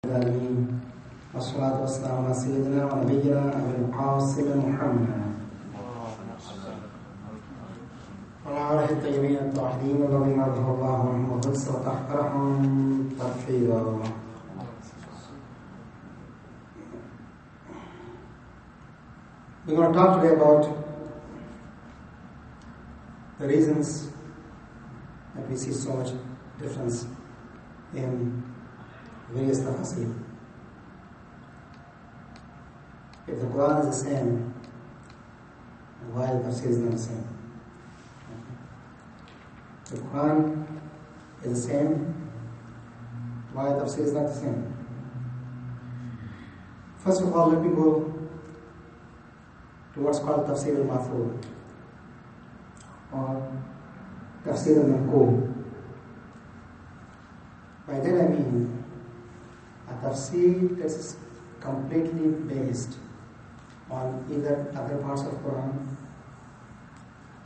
العالمين والصلاة والسلام على سيدنا ونبينا أبي القاسم محمد وعلى آله الطيبين الطاهرين الذين أظهر الله عنهم القدس وطهرهم تطهيرا. We're going to talk today about the reasons that we see so much difference in various tafsir. If the Quran is the same, why the tafsir is not the same? The Quran is the same, why the tafsir is not the same? First of all, let me go to what's called tafsir al-mathur or tafsir al-manqul. By that I mean a tafsir that is completely based on either other parts of Quran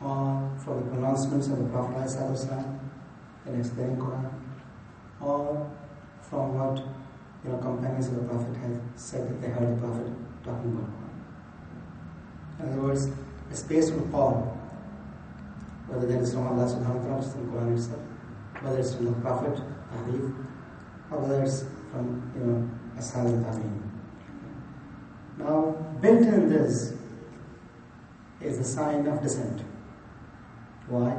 or from the pronouncements of the Prophet ﷺ in explaining Quran, or from what companions of the Prophet have said that they heard the Prophet talking about Quran. In other words, it's based on all, whether that is from Allah subhanahu wa ta'ala, from the Quran itself, whether it's from the Prophet, Hadith, or whether it's from Ashab al-Tabi'in. Now, built in this is a sign of dissent. Why?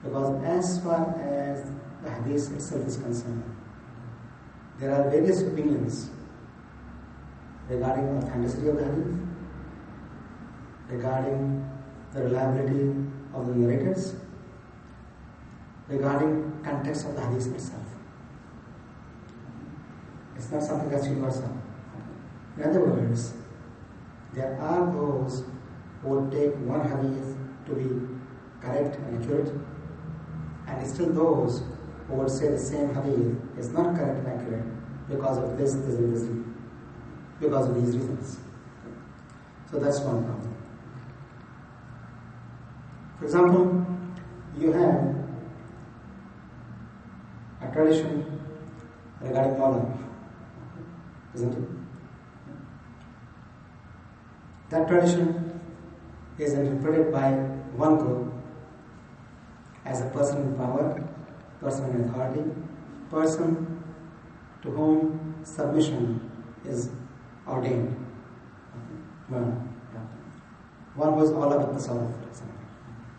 Because as far as the Hadith itself is concerned, there are various opinions regarding the authenticity of the Hadith, regarding the reliability of the narrators, regarding context of the Hadith itself. It's not something that's universal. In other words, there are those who would take one hadith to be correct and accurate, and still those who would say the same hadith is not correct and accurate because of this and this, because of these reasons. So that's one problem. For example, you have a tradition regarding Mawla, isn't it? That tradition is interpreted by one group as a person in power, person in authority, person to whom submission is ordained. One was all about the Salah, for example.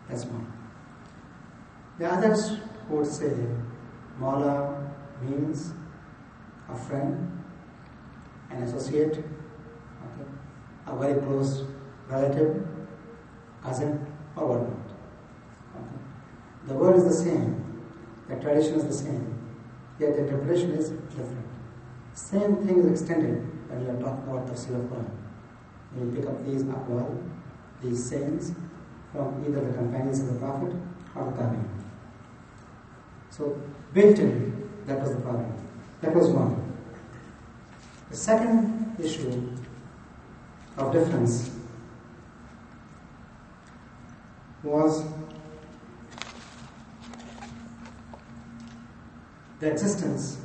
That's one. The others would say Mawla means a friend, an associate, a very close relative, cousin, or whatnot. The word is the same, the tradition is the same, yet the interpretation is different. Same thing is extended when you are talking about tafsir of Quran. You pick up these aqwal, these sayings from either the companions of the Prophet or the Tabi'in. So, built in, that was the problem. That was one. The second issue of difference was the existence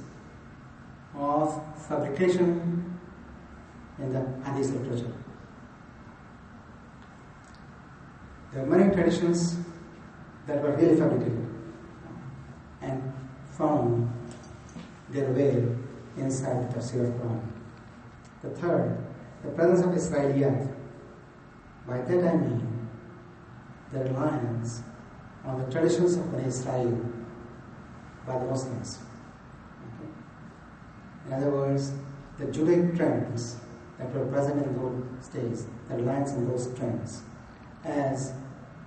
of fabrication in the Hadith literature. There are many traditions that were really fabricated and found their way inside the tafsir of Quran. The third, the presence of Israeliyat. By that I mean the reliance on the traditions of Bani Israel by the Muslims. Okay? In other words, the Judaic trends that were present in those days, the reliance on those trends as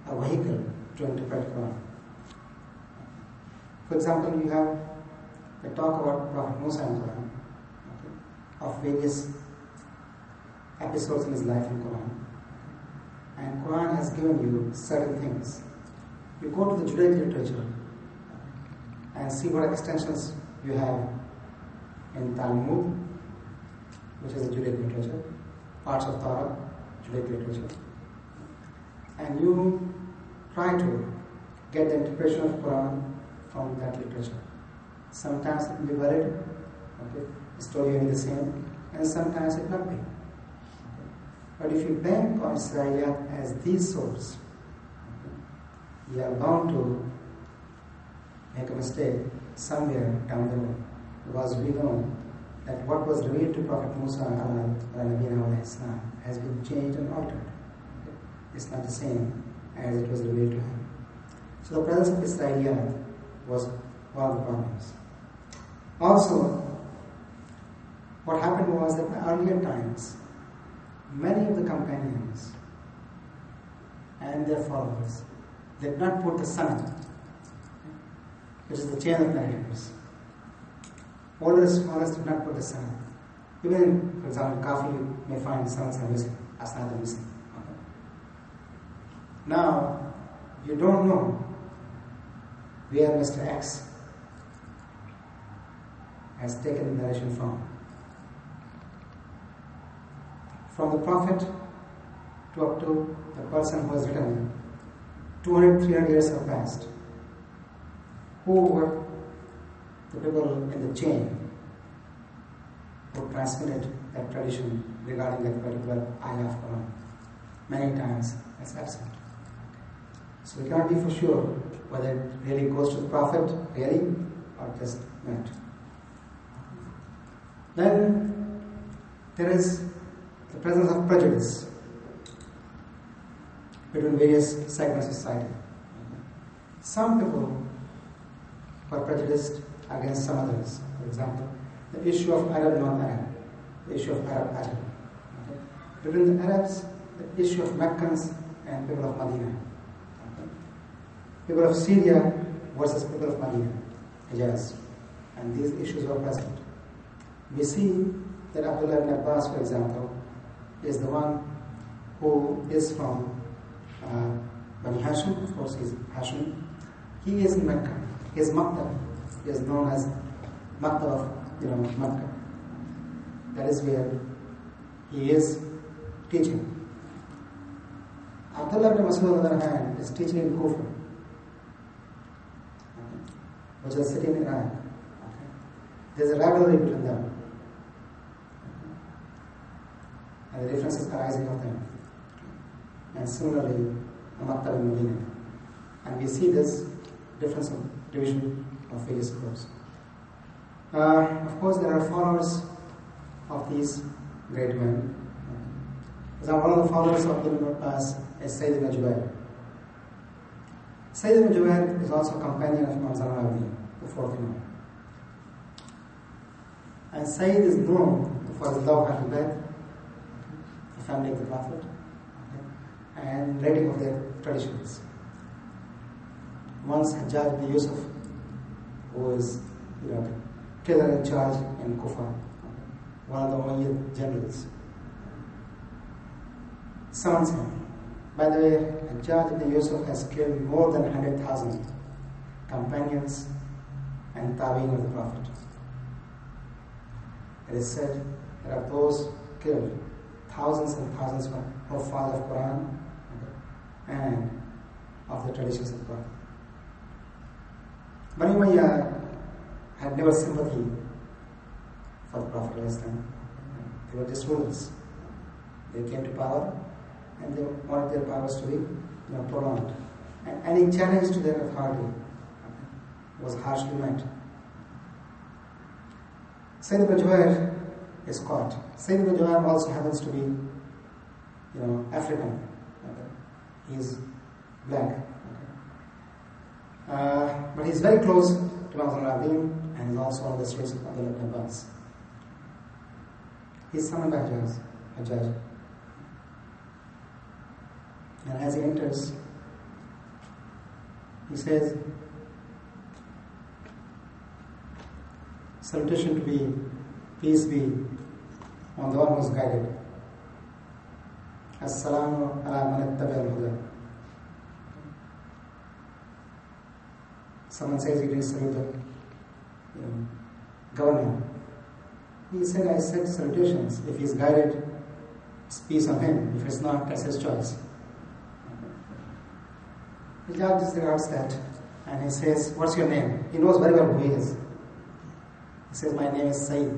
a vehicle to interpret Quran. For example, you have the talk about Prophet Musa in Quran, of various episodes in his life in Quran. And Quran has given you certain things. You go to the Judaic literature and see what extensions you have in Talmud, which is the Judaic literature, parts of Torah, Judaic literature. And you try to get the interpretation of Quran from that literature. Sometimes it will be valid, okay? the story will be the same, and sometimes it not be. But if you bank on Israeliyat as the source, you are bound to make a mistake somewhere down the road, because we know that what was revealed to Prophet Musa has been changed and altered. It's not the same as it was revealed to him. So the presence of Israeliyat was one of the problems. Also, what happened was that in earlier times, many of the companions and their followers did not put the sanad, which is the chain of narrators. Older scholars did not put the sanad. Even in, for example, Kafi, you may find sanads are missing, asnad are missing. Okay. Now, you don't know where Mr. X has taken the narration from. From the Prophet to up to the person who has written 200, 300 years have passed. Who were the people in the chain who transmitted that tradition regarding that particular ayah of Quran? Many times that's absent. So we cannot be for sure whether it really goes to the Prophet, really, or just not. Then there is the presence of prejudice between various segments of society. Some people were prejudiced against some others. For example, the issue of Arab non-Arab, the issue of Arab Ajam. Okay. Between the Arabs, the issue of Meccans and people of Medina. Okay. People of Syria versus people of Medina, Hijaz. And these issues were present. We see that Abdullah ibn Abbas, for example, is the one who is from Bani Hashim. Of course, he is Hashim. He is in Mecca. His maktab is known as maktab of Mecca. That is where he is teaching. Abdullah ibn Mas'ud, on the other hand, is teaching in Kufa, which is a city in Iran. There is a rivalry between them, and the differences arising of them. And similarly, a maktab in Medina. And we see this difference of division of various groups. Of course, there are followers of these great men. One of the followers of Ibn Abbas is Sayyid ibn Jubair. Sayyid ibn Jubair is also a companion of Imam Zainul Abidin, the fourth Imam. And Sayyid is known for his love of Ahlul Bayt, the family of the Prophet, and writing of their traditions. Once Hajjaj ibn Yusuf, who is the killer in charge in Kufa, one of the Umayyad generals, summons him. By the way, Hajjaj ibn Yusuf has killed more than 100,000 companions and tabi'in of the Prophet. It is said there are those killed, thousands and thousands of father of Quran and of the traditions of the Prophet. Bani Umayyah had never sympathy for the Prophet. They were just rulers. They came to power and they wanted their powers to be prolonged. And any challenge to their authority was harshly met. Sayyid ibn Jubair is caught. Sayyid ibn Jubair also happens to be African. He is black. But he is very close to Imam Zainul Abidin and is also one of the students of Abdullah ibn Abbas. He is summoned by Hajjaj. And as he enters, he says, salutation to be, peace be on the one who is guided. As-salamu ala man ittaba'a al-huda. Someone says he didn't salute the governor. He said, I said salutations. If he's guided, it's peace on him. If it's not, that's his choice. The judge disregards that and he says, what's your name? He knows very well who he is. He says, my name is Sayyid.